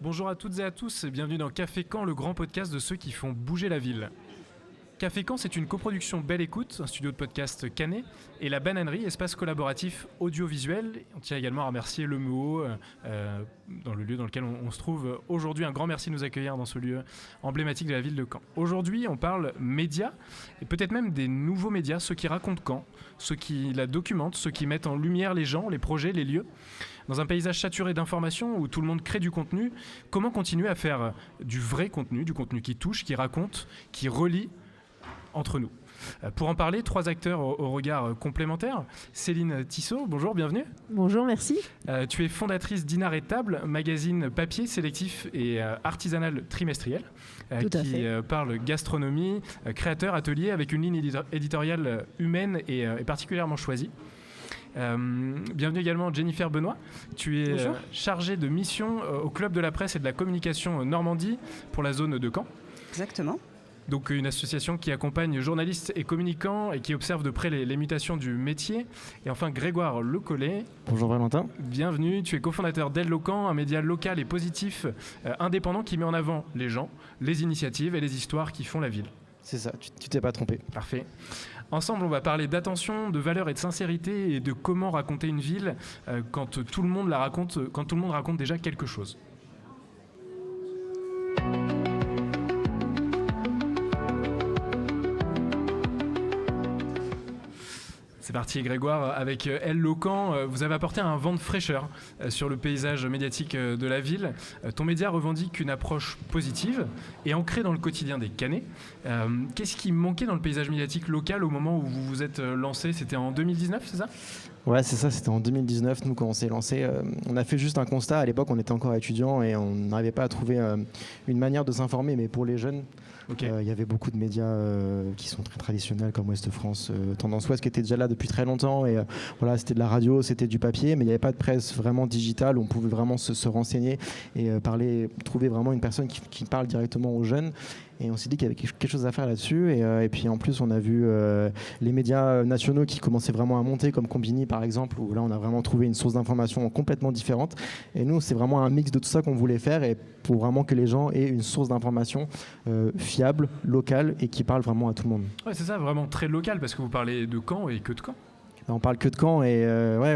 Bonjour à toutes et à tous et bienvenue dans Café Caen, le grand podcast de ceux qui font bouger la ville. Café Caen, c'est une coproduction Belle Écoute, un studio de podcast canet, et la Bananerie, espace collaboratif audiovisuel. On tient également à remercier le MUO, dans le lieu dans lequel on se trouve aujourd'hui. Un grand merci de nous accueillir dans ce lieu emblématique de la ville de Caen. Aujourd'hui, on parle médias, et peut-être même des nouveaux médias, ceux qui racontent Caen, ceux qui la documentent, ceux qui mettent en lumière les gens, les projets, les lieux. Dans un paysage saturé d'informations où tout le monde crée du contenu, comment continuer à faire du vrai contenu, du contenu qui touche, qui raconte, qui relie entre nous. Pour en parler, trois acteurs au regard complémentaires. Céline Tissot, bonjour, bienvenue. Bonjour, merci. Tu es fondatrice d'Inarrêtable, magazine papier sélectif et artisanal trimestriel, qui parle gastronomie, créateur, atelier, avec une ligne éditoriale humaine et particulièrement choisie. Bienvenue également Jennifer Benoît. Tu es chargée de mission au Club de la Presse et de la Communication Normandie pour la zone de Caen. Exactement. Donc une association qui accompagne journalistes et communicants et qui observe de près les mutations du métier. Et enfin Grégoire Lecollet. Bonjour Valentin. Bienvenue, tu es cofondateur d'Elle-Locan, un média local et positif, indépendant qui met en avant les gens, les initiatives et les histoires qui font la ville. C'est ça, tu t'es pas trompé. Parfait. Ensemble, on va parler d'attention, de valeur et de sincérité et de comment raconter une ville quand tout le monde raconte déjà quelque chose. C'est parti Grégoire, avec Elle-Locan, vous avez apporté un vent de fraîcheur sur le paysage médiatique de la ville. Ton média revendique une approche positive et ancrée dans le quotidien des Canets. Qu'est-ce qui manquait dans le paysage médiatique local au moment où vous vous êtes lancé ? C'était en 2019, c'est ça ? Ouais, c'est ça, c'était en 2019, nous, quand on s'est lancé. On a fait juste un constat, à l'époque, on était encore étudiants et on n'arrivait pas à trouver une manière de s'informer, mais pour les jeunes, y avait beaucoup de médias qui sont très traditionnels, comme Ouest France, Tendance Ouest, qui était déjà là depuis très longtemps, et voilà, c'était de la radio, c'était du papier, mais il n'y avait pas de presse vraiment digitale, où on pouvait vraiment se renseigner et trouver vraiment une personne qui parle directement aux jeunes. Et on s'est dit qu'il y avait quelque chose à faire là-dessus. Et puis en plus, on a vu les médias nationaux qui commençaient vraiment à monter, comme Combini par exemple, où là, on a vraiment trouvé une source d'information complètement différente. Et nous, c'est vraiment un mix de tout ça qu'on voulait faire, et pour vraiment que les gens aient une source d'information fiable, locale, et qui parle vraiment à tout le monde. Ouais, c'est ça, vraiment très local, parce que vous parlez de Caen et que de Caen. On parle que de Caen et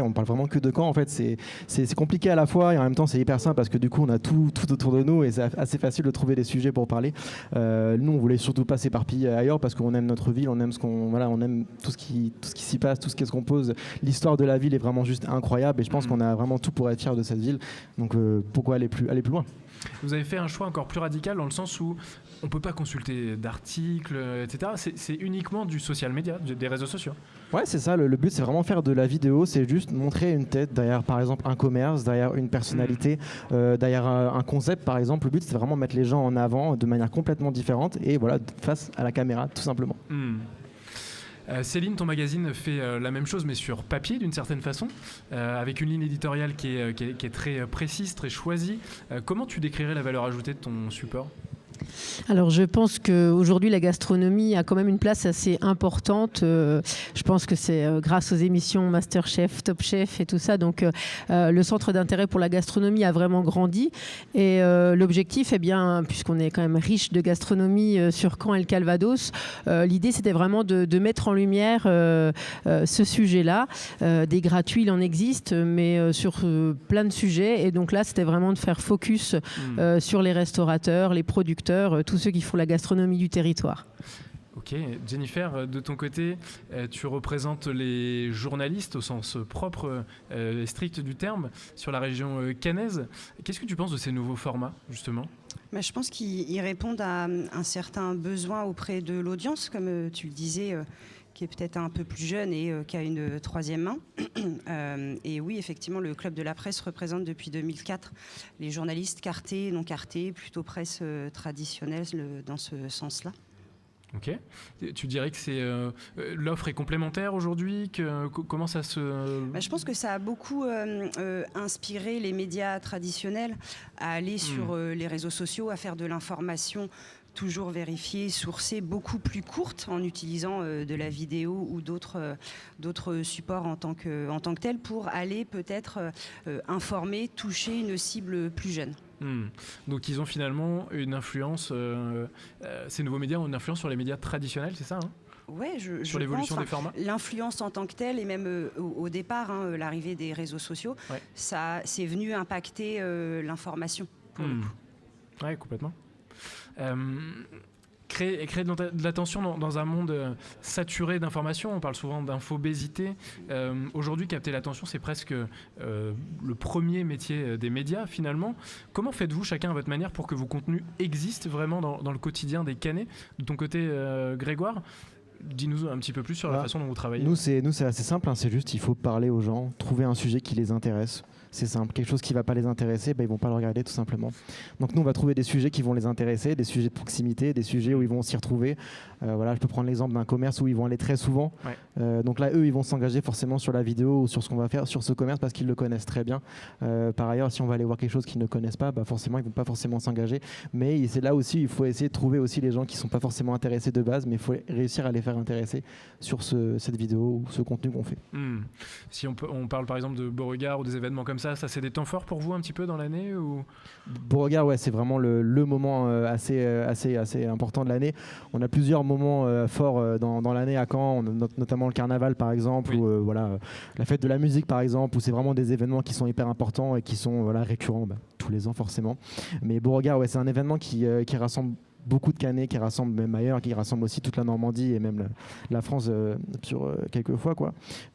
on parle vraiment que de Caen. En fait, c'est compliqué à la fois et en même temps c'est hyper simple parce que du coup on a tout autour de nous et c'est assez facile de trouver des sujets pour parler. Nous on voulait surtout pas s'éparpiller ailleurs parce qu'on aime notre ville, on aime on aime tout ce qui s'y passe, tout ce qui se compose. L'histoire de la ville est vraiment juste incroyable et je pense qu'on a vraiment tout pour être fier de cette ville. Donc pourquoi aller plus loin ? Vous avez fait un choix encore plus radical dans le sens où on ne peut pas consulter d'articles, etc. C'est uniquement du social media, des réseaux sociaux. Ouais, c'est ça. Le but, c'est vraiment faire de la vidéo. C'est juste montrer une tête derrière, par exemple, un commerce, derrière une personnalité, derrière un concept, par exemple. Le but, c'est vraiment mettre les gens en avant de manière complètement différente et voilà, face à la caméra, tout simplement. Céline, ton magazine fait la même chose mais sur papier d'une certaine façon, avec une ligne éditoriale qui est très précise, très choisie. Comment tu décrirais la valeur ajoutée de ton support ? Alors je pense qu'aujourd'hui la gastronomie a quand même une place assez importante. Je pense que c'est grâce aux émissions Masterchef, Top Chef et tout ça. Donc le centre d'intérêt pour la gastronomie a vraiment grandi. Et l'objectif, puisqu'on est quand même riche de gastronomie sur Caen et le Calvados, l'idée c'était vraiment de mettre en lumière ce sujet-là. Des gratuits, il en existe, mais sur plein de sujets. Et donc là, c'était vraiment de faire focus sur les restaurateurs, les producteurs, tous ceux qui font la gastronomie du territoire. Ok, Jennifer, de ton côté, tu représentes les journalistes au sens propre et strict du terme sur la région caennaise. Qu'est-ce que tu penses de ces nouveaux formats, justement ? Je pense qu'ils répondent à un certain besoin auprès de l'audience, comme tu le disais, qui est peut-être un peu plus jeune et qui a une troisième main. Et oui, effectivement, le Club de la Presse représente depuis 2004 les journalistes cartés, non cartés, plutôt presse traditionnelle dans ce sens-là. Ok. Tu dirais que l'offre est complémentaire aujourd'hui, comment ça se... Je pense que ça a beaucoup inspiré les médias traditionnels à aller sur les réseaux sociaux, à faire de l'information toujours vérifiée, sourcée, beaucoup plus courte en utilisant de la vidéo ou d'autres supports en tant que tel pour aller peut-être informer, toucher une cible plus jeune. Donc ils ont finalement une influence, ces nouveaux médias ont une influence sur les médias traditionnels, c'est ça Ouais, sur l'évolution des formats. L'influence en tant que telle, et même au départ, l'arrivée des réseaux sociaux, ça c'est venu impacter l'information. Oui, complètement. Créer de l'attention dans un monde saturé d'informations, on parle souvent d'infobésité. Aujourd'hui, capter l'attention, c'est presque le premier métier des médias, finalement. Comment faites-vous, chacun à votre manière, pour que vos contenus existent vraiment dans le quotidien des Cannais? De ton côté, Grégoire, dis-nous un petit peu plus sur la façon dont vous travaillez. Nous, c'est assez simple, c'est juste il faut parler aux gens, trouver un sujet qui les intéresse. C'est simple, quelque chose qui ne va pas les intéresser, ils ne vont pas le regarder tout simplement. Donc nous, on va trouver des sujets qui vont les intéresser, des sujets de proximité, des sujets où ils vont s'y retrouver. Je peux prendre l'exemple d'un commerce où ils vont aller très souvent. Donc là, eux, ils vont s'engager forcément sur la vidéo ou sur ce qu'on va faire sur ce commerce parce qu'ils le connaissent très bien. Par ailleurs, si on va aller voir quelque chose qu'ils ne connaissent pas, forcément, ils ne vont pas forcément s'engager. Mais c'est là aussi, il faut essayer de trouver aussi les gens qui ne sont pas forcément intéressés de base, mais il faut réussir à les faire intéresser sur cette vidéo ou ce contenu qu'on fait. Si on parle par exemple de Beauregard ou des événements comme ça c'est des temps forts pour vous un petit peu dans l'année ou... Beauregard, c'est vraiment le moment assez important de l'année. On a plusieurs moments forts dans l'année à Caen, notamment le carnaval par exemple, ou la fête de la musique par exemple, où c'est vraiment des événements qui sont hyper importants et qui sont récurrents tous les ans forcément. Mais Beauregard, c'est un événement qui rassemble beaucoup de Cannais, qui rassemble même ailleurs, qui rassemble aussi toute la Normandie et même la France sur quelques fois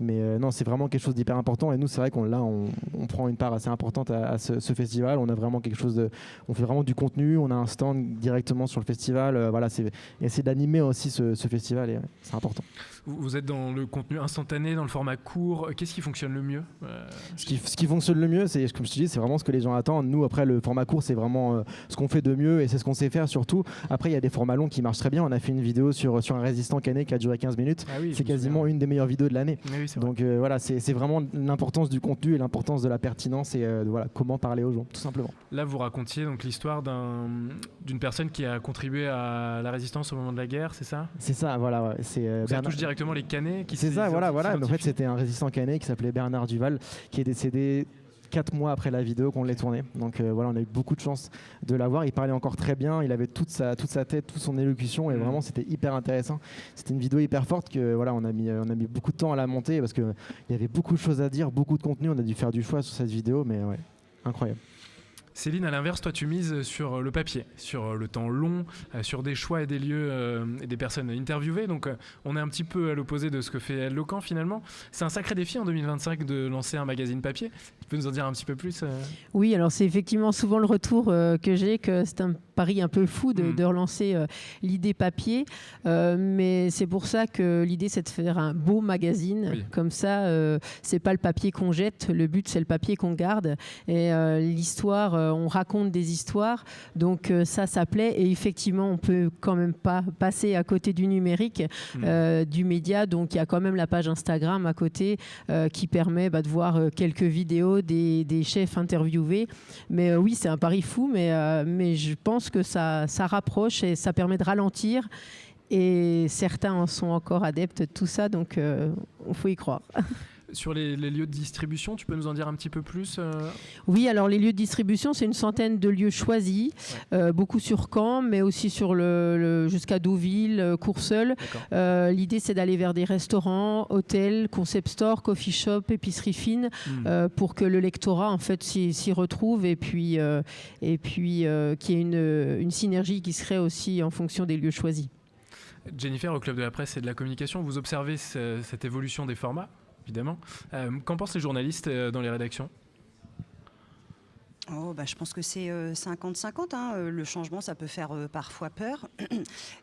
mais non, c'est vraiment quelque chose d'hyper important et nous c'est vrai qu'on prend une part assez importante à ce festival. On a vraiment on fait vraiment du contenu, on a un stand directement sur le festival, c'est essayer d'animer aussi ce festival et c'est important. Vous êtes dans le contenu instantané, dans le format court. Qu'est-ce qui fonctionne le mieux Ce qui fonctionne le mieux, c'est, comme je te dis, c'est vraiment ce que les gens attendent. Nous, après, le format court, c'est vraiment ce qu'on fait de mieux et c'est ce qu'on sait faire surtout. Après, il y a des formats longs qui marchent très bien. On a fait une vidéo sur un résistant canet qui a duré 15 minutes. C'est quasiment une des meilleures vidéos de l'année. Donc c'est vraiment l'importance du contenu et l'importance de la pertinence et comment parler aux gens, tout simplement. Là, vous racontiez donc l'histoire d'une personne qui a contribué à la résistance au moment de la guerre, c'est ça ? C'est ça, ça touche directement les Canets qui c'est ça, Mais en fait, c'était un résistant canet qui s'appelait Bernard Duval, qui est décédé 4 mois après la vidéo qu'on l'ait tournée. Donc on a eu beaucoup de chance de l'avoir. Il parlait encore très bien, il avait toute sa tête, toute son élocution et vraiment c'était hyper intéressant. C'était une vidéo hyper forte que on a mis beaucoup de temps à la monter parce qu'il y avait beaucoup de choses à dire, beaucoup de contenu. On a dû faire du choix sur cette vidéo, mais incroyable. Céline, à l'inverse, toi tu mises sur le papier, sur le temps long, sur des choix et des lieux et des personnes interviewées. Donc on est un petit peu à l'opposé de ce que fait Elle Locan finalement. C'est un sacré défi en 2025 de lancer un magazine papier. Tu peux nous en dire un petit peu plus Oui, alors c'est effectivement souvent le retour que j'ai, que c'est un pari un peu fou de relancer l'idée papier. Mais c'est pour ça que l'idée c'est de faire un beau magazine. Comme ça, c'est pas le papier qu'on jette, le but c'est le papier qu'on garde. Et l'histoire... on raconte des histoires, donc ça plaît et effectivement on peut quand même pas passer à côté du numérique, du média, donc il y a quand même la page Instagram à côté qui permet de voir quelques vidéos des chefs interviewés, mais oui c'est un pari fou, mais je pense que ça rapproche et ça permet de ralentir et certains en sont encore adeptes de tout ça, donc il faut y croire. Sur les lieux de distribution, tu peux nous en dire un petit peu plus Oui, alors les lieux de distribution, c'est une centaine de lieux choisis, beaucoup sur Caen, mais aussi sur jusqu'à Deauville, Courseulles. L'idée, c'est d'aller vers des restaurants, hôtels, concept stores, coffee shop, épicerie fine, pour que le lectorat en fait s'y retrouve et puis qu'il y ait une synergie qui serait aussi en fonction des lieux choisis. Jennifer, au Club de la Presse et de la Communication, vous observez cette évolution des formats évidemment. Qu'en pensent les journalistes dans les rédactions ? Je pense que c'est 50-50. Le changement, ça peut faire parfois peur.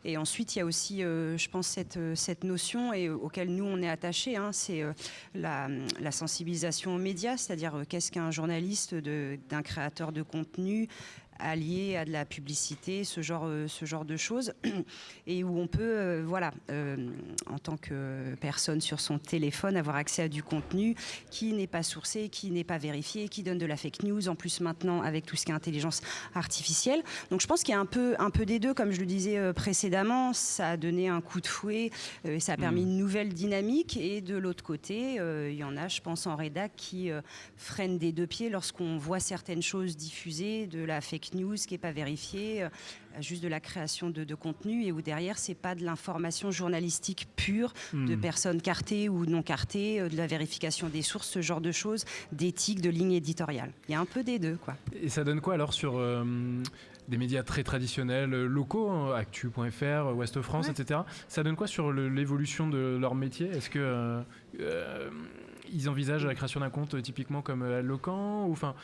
Et ensuite, il y a aussi, je pense, cette notion auquel nous, on est attachés, c'est la sensibilisation aux médias, c'est-à-dire qu'est-ce qu'un journaliste d'un créateur de contenu, alliés à de la publicité, ce genre de choses, et où on peut, en tant que personne sur son téléphone, avoir accès à du contenu qui n'est pas sourcé, qui n'est pas vérifié, qui donne de la fake news, en plus maintenant avec tout ce qui est intelligence artificielle. Donc je pense qu'il y a un peu des deux, comme je le disais précédemment, ça a donné un coup de fouet, et ça a permis une nouvelle dynamique, et de l'autre côté, il y en a, je pense, en rédac qui freinent des deux pieds lorsqu'on voit certaines choses diffusées, de la fake news qui n'est pas vérifiée, juste de la création de contenu, et où derrière, c'est pas de l'information journalistique pure, de personnes cartées ou non cartées, de la vérification des sources, ce genre de choses, d'éthique, de ligne éditoriale. Il y a un peu des deux, quoi. Et ça donne quoi alors sur des médias très traditionnels, locaux, hein, Actu.fr, Ouest France, etc. Ça donne quoi sur l'évolution de leur métier ? Est-ce que ils envisagent la création d'un compte typiquement comme Locan, ou enfin...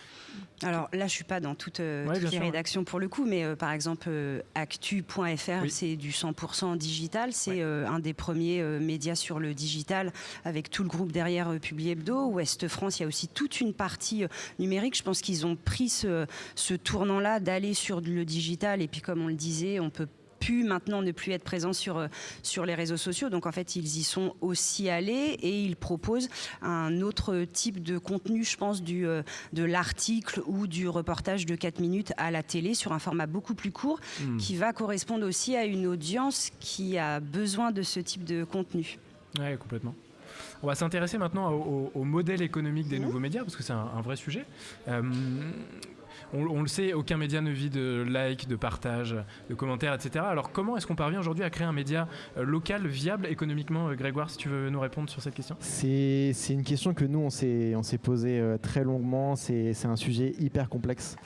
Alors là, je suis pas dans toutes les rédactions pour le coup, mais par exemple Actu.fr, c'est du 100% digital. C'est un des premiers médias sur le digital, avec tout le groupe derrière Publi Hebdo. Ouest France, il y a aussi toute une partie numérique. Je pense qu'ils ont pris ce tournant-là d'aller sur le digital, et puis comme on le disait, on peut maintenant ne plus être présent sur les réseaux sociaux. Donc en fait, ils y sont aussi allés, et ils proposent un autre type de contenu, je pense, de l'article ou du reportage de 4 minutes à la télé, sur un format beaucoup plus court, qui va correspondre aussi à une audience qui a besoin de ce type de contenu. Oui, complètement. On va s'intéresser maintenant au modèle économique des nouveaux médias, parce que c'est un vrai sujet. On le sait, aucun média ne vit de likes, de partages, de commentaires, etc. Alors comment est-ce qu'on parvient aujourd'hui à créer un média local, viable économiquement ? Grégoire, si tu veux nous répondre sur cette question. C'est une question que nous, on s'est posé très longuement. C'est un sujet hyper complexe.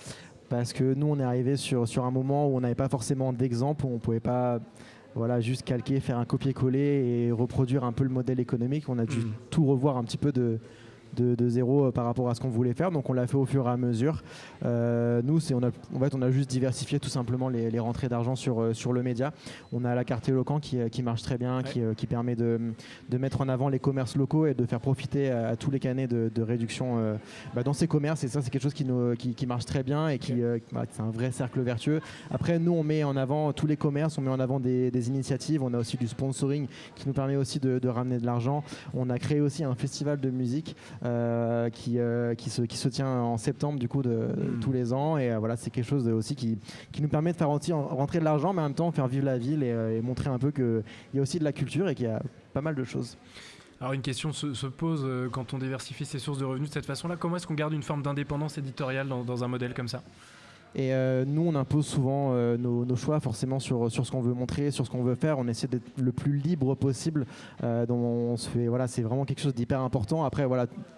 Parce que nous, on est arrivé sur un moment où on n'avait pas forcément d'exemple, où on ne pouvait pas juste calquer, faire un copier-coller et reproduire un peu le modèle économique. On a dû tout revoir un petit peu de zéro par rapport à ce qu'on voulait faire, donc on l'a fait au fur et à mesure. Nous, on a juste diversifié tout simplement les rentrées d'argent sur le média. On a la carte Locan qui marche très bien, qui permet de mettre en avant les commerces locaux et de faire profiter à tous les canets de réduction dans ces commerces, et ça c'est quelque chose qui marche très bien, et c'est un vrai cercle vertueux. Après, nous on met en avant tous les commerces, on met en avant des initiatives, on a aussi du sponsoring qui nous permet aussi de ramener de l'argent. On a créé aussi un festival de musique qui se tient en septembre du coup tous les ans, et c'est quelque chose aussi qui nous permet de faire rentrer de l'argent, mais en même temps faire vivre la ville, et montrer un peu qu'il y a aussi de la culture et qu'il y a pas mal de choses. Alors une question se pose quand on diversifie ses sources de revenus de cette façon-là. Comment est-ce qu'on garde une forme d'indépendance éditoriale dans un modèle comme ça ? Et nous, on impose souvent nos choix forcément sur ce qu'on veut montrer, sur ce qu'on veut faire. On essaie d'être le plus libre possible. C'est vraiment quelque chose d'hyper important. Après,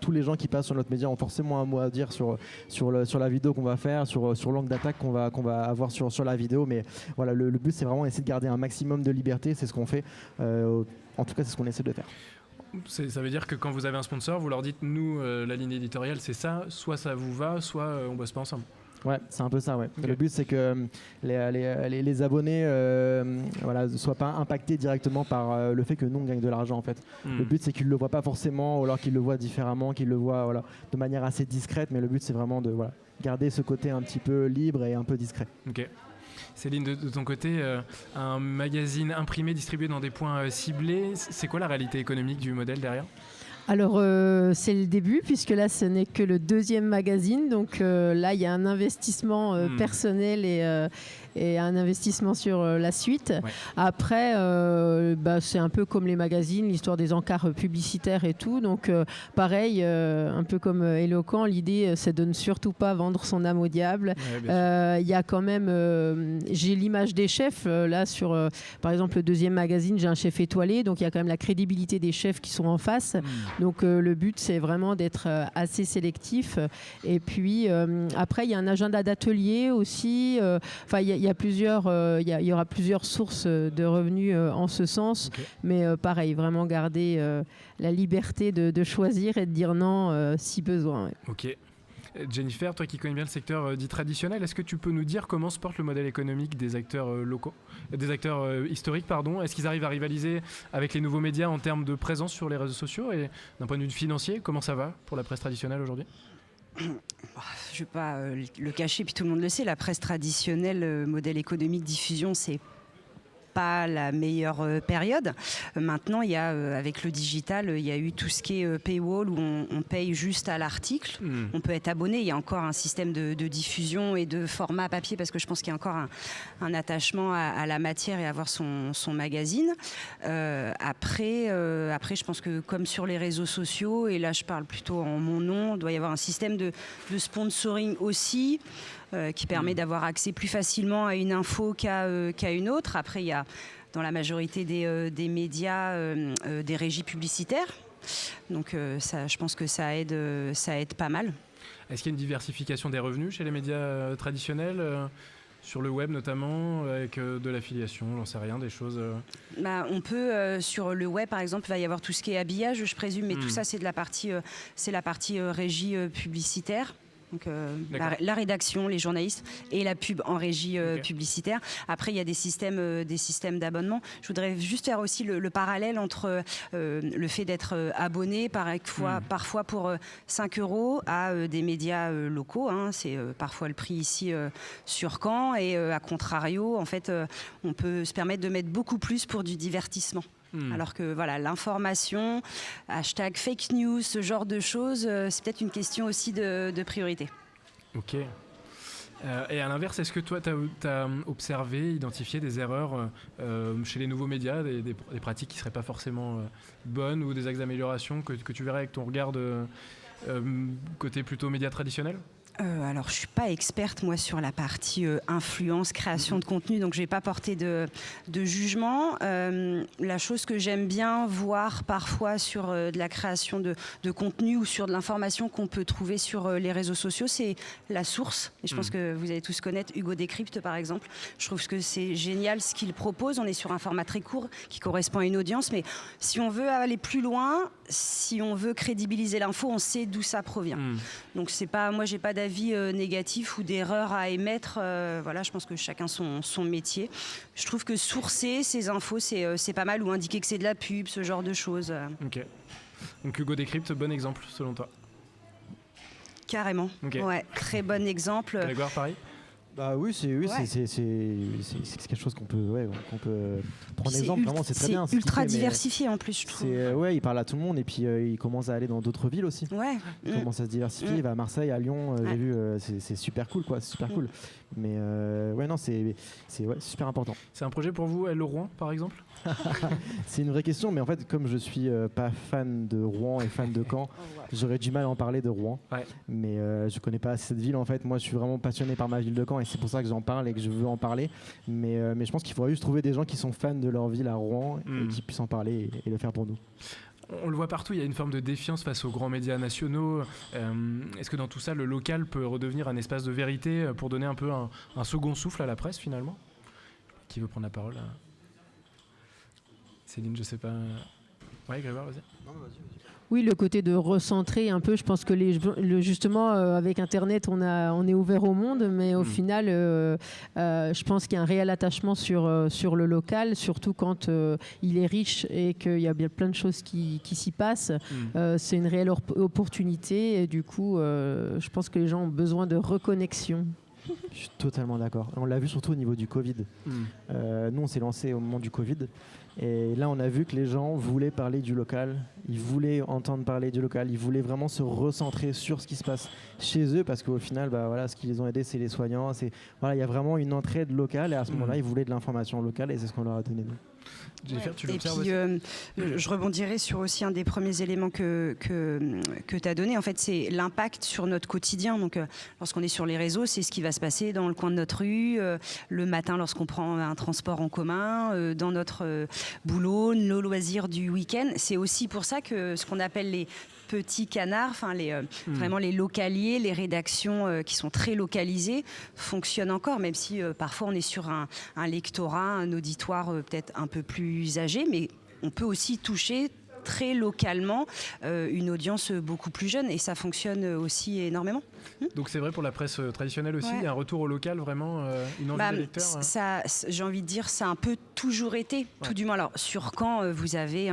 tous les gens qui passent sur notre média ont forcément un mot à dire sur la vidéo qu'on va faire, sur l'angle d'attaque qu'on va avoir sur la vidéo. Mais le but, c'est vraiment essayer de garder un maximum de liberté. C'est ce qu'on fait. En tout cas, c'est ce qu'on essaie de faire. Ça veut dire que quand vous avez un sponsor, vous leur dites, nous, la ligne éditoriale, c'est ça. Soit ça vous va, soit on bosse pas ensemble. Ouais, c'est un peu ça, ouais. Okay. Le but, c'est que les abonnés soient pas impactés directement par le fait que nous, on gagne de l'argent, en fait. Le but, c'est qu'ils le voient pas forcément, ou alors qu'ils le voient différemment, qu'ils le voient de manière assez discrète, mais le but, c'est vraiment de garder ce côté un petit peu libre et un peu discret. Ok. Céline, de ton côté, un magazine imprimé, distribué dans des points ciblés, c'est quoi la réalité économique du modèle derrière ? Alors, c'est le début, puisque là, ce n'est que le 2e magazine. Donc là, il y a un investissement personnel et un investissement sur la suite. Ouais. Après, c'est un peu comme les magazines, l'histoire des encarts publicitaires et tout. Donc, pareil, un peu comme Eloquent, l'idée, c'est de ne surtout pas vendre son âme au diable. Ouais, y a quand même... j'ai l'image des chefs. Là, par exemple, le 2e magazine, j'ai un chef étoilé. Donc, il y a quand même la crédibilité des chefs qui sont en face. Donc le but, c'est vraiment d'être assez sélectif. Et puis après, il y a un agenda d'atelier aussi. Il y aura plusieurs sources de revenus en ce sens. Okay. Mais pareil, vraiment garder la liberté de choisir et de dire non si besoin. Ouais. Ok. Jennifer, toi qui connais bien le secteur dit traditionnel, est-ce que tu peux nous dire comment se porte le modèle économique des acteurs locaux, des acteurs historiques, pardon ? Est-ce qu'ils arrivent à rivaliser avec les nouveaux médias en termes de présence sur les réseaux sociaux, et d'un point de vue financier, comment ça va pour la presse traditionnelle aujourd'hui ? Je ne vais pas le cacher, puis tout le monde le sait, la presse traditionnelle, modèle économique, diffusion, c'est pas la meilleure période. Maintenant, il y a, avec le digital, il y a eu tout ce qui est paywall où on paye juste à l'article. On peut être abonné. Il y a encore un système de diffusion et de format papier parce que je pense qu'il y a encore un attachement à la matière et à avoir son magazine. Après, je pense que comme sur les réseaux sociaux, et là je parle plutôt en mon nom, il doit y avoir un système de sponsoring aussi. Qui permet d'avoir accès plus facilement à une info qu'à une autre. Après, il y a dans la majorité des médias des régies publicitaires. Donc ça, je pense que ça aide pas mal. Est-ce qu'il y a une diversification des revenus chez les médias traditionnels sur le web notamment, avec de l'affiliation, j'en sais rien, des choses... On peut, sur le web par exemple, il va y avoir tout ce qui est habillage, je présume, mais tout ça c'est la partie régie publicitaire. Donc la rédaction, les journalistes et la pub en régie publicitaire. Après, il y a des systèmes d'abonnement. Je voudrais juste faire aussi le parallèle entre le fait d'être abonné parfois pour 5 € à des médias locaux. C'est parfois le prix ici sur Caen. Et à contrario, en fait, on peut se permettre de mettre beaucoup plus pour du divertissement. Alors que voilà, l'information, hashtag fake news, ce genre de choses, c'est peut-être une question aussi de priorité. Ok. Et à l'inverse, est-ce que toi, tu as observé, identifié des erreurs chez les nouveaux médias, des pratiques qui ne seraient pas forcément bonnes ou des axes d'amélioration que tu verrais avec ton regard côté plutôt médias traditionnels ? Alors, je ne suis pas experte, moi, sur la partie influence, création de contenu, donc je ne vais pas porter de jugement. La chose que j'aime bien voir parfois sur de la création de contenu ou sur de l'information qu'on peut trouver sur les réseaux sociaux, c'est la source. Et je pense que vous allez tous connaître Hugo Décrypte, par exemple. Je trouve que c'est génial ce qu'il propose. On est sur un format très court qui correspond à une audience, mais si on veut aller plus loin, si on veut crédibiliser l'info, on sait d'où ça provient. Donc, c'est pas, moi, j'ai pas d'avis négatif ou d'erreur à émettre. Voilà, je pense que chacun son métier. Je trouve que sourcer ces infos, c'est pas mal, ou indiquer que c'est de la pub, ce genre de choses. Ok. Donc Hugo Décrypte, bon exemple selon toi. Carrément. Okay. Ouais, très bon exemple. Grégoire, pareil. Bah oui, c'est quelque chose qu'on peut prendre exemple. Vraiment, c'est très bien. C'est ultra diversifié en plus, je trouve. Il parle à tout le monde et puis il commence à aller dans d'autres villes aussi. Ouais. Il commence à se diversifier. Il va à Marseille, à Lyon. J'ai vu, c'est super cool, quoi. C'est super cool. Mais c'est super important. C'est un projet pour vous, Le Rouen, par exemple? C'est une vraie question, mais en fait, comme je suis pas fan de Rouen et fan de Caen, j'aurais du mal à en parler de Rouen. Ouais. Mais je connais pas assez cette ville. En fait, moi, je suis vraiment passionné par ma ville de Caen et c'est pour ça que j'en parle et que je veux en parler. Mais je pense qu'il faudrait juste trouver des gens qui sont fans de leur ville à Rouen et qui puissent en parler et le faire pour nous. On le voit partout, il y a une forme de défiance face aux grands médias nationaux. Est-ce que dans tout ça, le local peut redevenir un espace de vérité pour donner un peu un second souffle à la presse finalement? Qui veut prendre la parole? Céline, je sais pas. Ouais, Grégoire, vas-y. Non, vas-y. Oui, le côté de recentrer un peu. Je pense que justement, avec Internet, on est ouvert au monde, mais au final, je pense qu'il y a un réel attachement sur le local, surtout quand il est riche et qu'il y a bien plein de choses qui s'y passent. C'est une réelle opportunité et du coup, je pense que les gens ont besoin de reconnexion. Je suis totalement d'accord. On l'a vu surtout au niveau du Covid. Nous, on s'est lancé au moment du Covid. Et là, on a vu que les gens voulaient parler du local. Ils voulaient entendre parler du local. Ils voulaient vraiment se recentrer sur ce qui se passe chez eux. Parce qu'au final, ce qui les ont aidés, c'est les soignants. Il y a vraiment une entraide locale. Et à ce moment-là, ils voulaient de l'information locale. Et c'est ce qu'on leur a donné, nous. Jennifer, tu l'observes aussi. Je rebondirai sur aussi un des premiers éléments que tu as donné. En fait, c'est l'impact sur notre quotidien. Donc, lorsqu'on est sur les réseaux, c'est ce qui va se passer dans le coin de notre rue, le matin lorsqu'on prend un transport en commun, dans notre boulot, nos loisirs du week-end. C'est aussi pour ça que ce qu'on appelle les petits canards, vraiment les localiers, les rédactions qui sont très localisées, fonctionnent encore, même si parfois on est sur un lectorat, un auditoire peut-être un peu plus âgé, mais on peut aussi toucher très localement une audience beaucoup plus jeune et ça fonctionne aussi énormément. Donc c'est vrai pour la presse traditionnelle aussi, il y a un retour au local vraiment, une envie des lecteurs. Ça, j'ai envie de dire, ça a un peu toujours été, tout du moins. Alors sur Caen, vous avez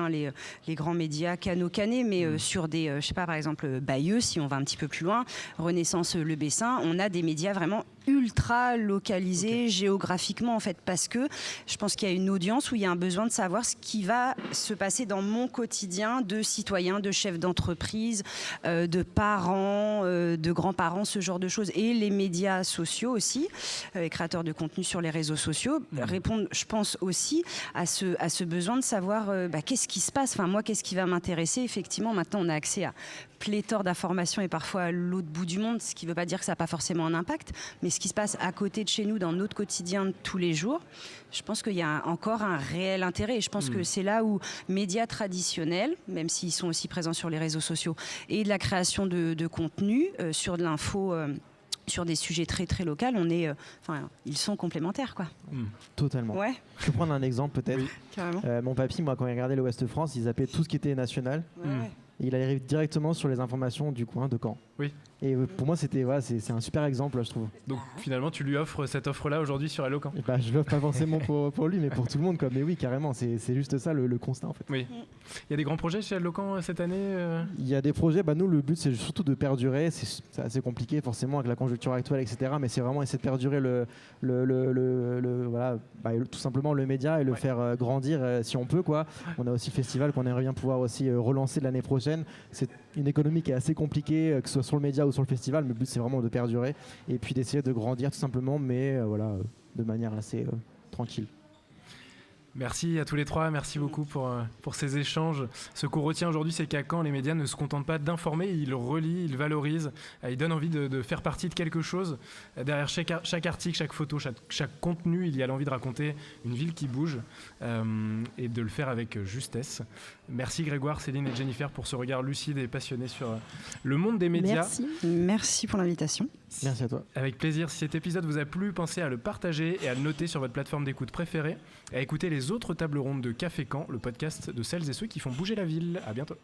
les grands médias Cano-Canet, mais sur des, je sais pas, par exemple Bayeux, si on va un petit peu plus loin, Renaissance Le Bessin, on a des médias vraiment ultra localisés géographiquement en fait, parce que je pense qu'il y a une audience où il y a un besoin de savoir ce qui va se passer dans mon quotidien de citoyen, de chef d'entreprise, de parents, de grands-parents, ce genre de choses. Et les médias sociaux aussi, les créateurs de contenu sur les réseaux sociaux répondent, je pense aussi, à ce besoin de savoir qu'est-ce qui se passe. Enfin, moi, qu'est-ce qui va m'intéresser. Effectivement, maintenant, on a accès à pléthore d'informations et parfois à l'autre bout du monde, ce qui ne veut pas dire que ça n'a pas forcément un impact, mais ce qui se passe à côté de chez nous, dans notre quotidien de tous les jours, je pense qu'il y a encore un réel intérêt. Et je pense que c'est là où médias traditionnels, même s'ils sont aussi présents sur les réseaux sociaux, et de la création de contenu sur de l'info, sur des sujets très très locaux, ils sont complémentaires, quoi. Totalement. Ouais. Je peux prendre un exemple peut-être. Oui. Carrément. Mon papy, moi, quand il regardait l'Ouest France, il zappait tout ce qui était national. Ouais. Et il arrive directement sur les informations du coin de Caen. Oui. Et pour moi, c'est un super exemple, je trouve. Donc finalement, tu lui offres cette offre-là aujourd'hui sur Hello Caen. Je l'offre pas forcément pour lui, mais pour tout le monde, quoi. Mais oui, carrément, c'est juste ça le constat, en fait. Oui. Il y a des grands projets chez Hello Caen cette année Il y a des projets, nous, le but, c'est surtout de perdurer. C'est assez compliqué, forcément, avec la conjoncture actuelle, etc. Mais c'est vraiment essayer de perdurer tout simplement le média et le faire grandir si on peut, quoi. On a aussi le festival qu'on aimerait bien pouvoir aussi relancer l'année prochaine. C'est une économie qui est assez compliquée, que ce soit sur le média ou sur le festival, mais le but c'est vraiment de perdurer et puis d'essayer de grandir tout simplement, mais de manière assez tranquille. Merci à tous les trois, merci beaucoup pour ces échanges. Ce qu'on retient aujourd'hui, c'est qu'à Caen, les médias ne se contentent pas d'informer, ils relient, ils valorisent, ils donnent envie de faire partie de quelque chose. Derrière chaque article, chaque photo, chaque contenu, il y a l'envie de raconter une ville qui bouge et de le faire avec justesse. Merci Grégoire, Céline et Jennifer pour ce regard lucide et passionné sur le monde des médias. Merci pour l'invitation. Merci à toi. Avec plaisir. Si cet épisode vous a plu, pensez à le partager et à le noter sur votre plateforme d'écoute préférée et à écouter les autres tables rondes de Café Caen, le podcast de celles et ceux qui font bouger la ville. À bientôt.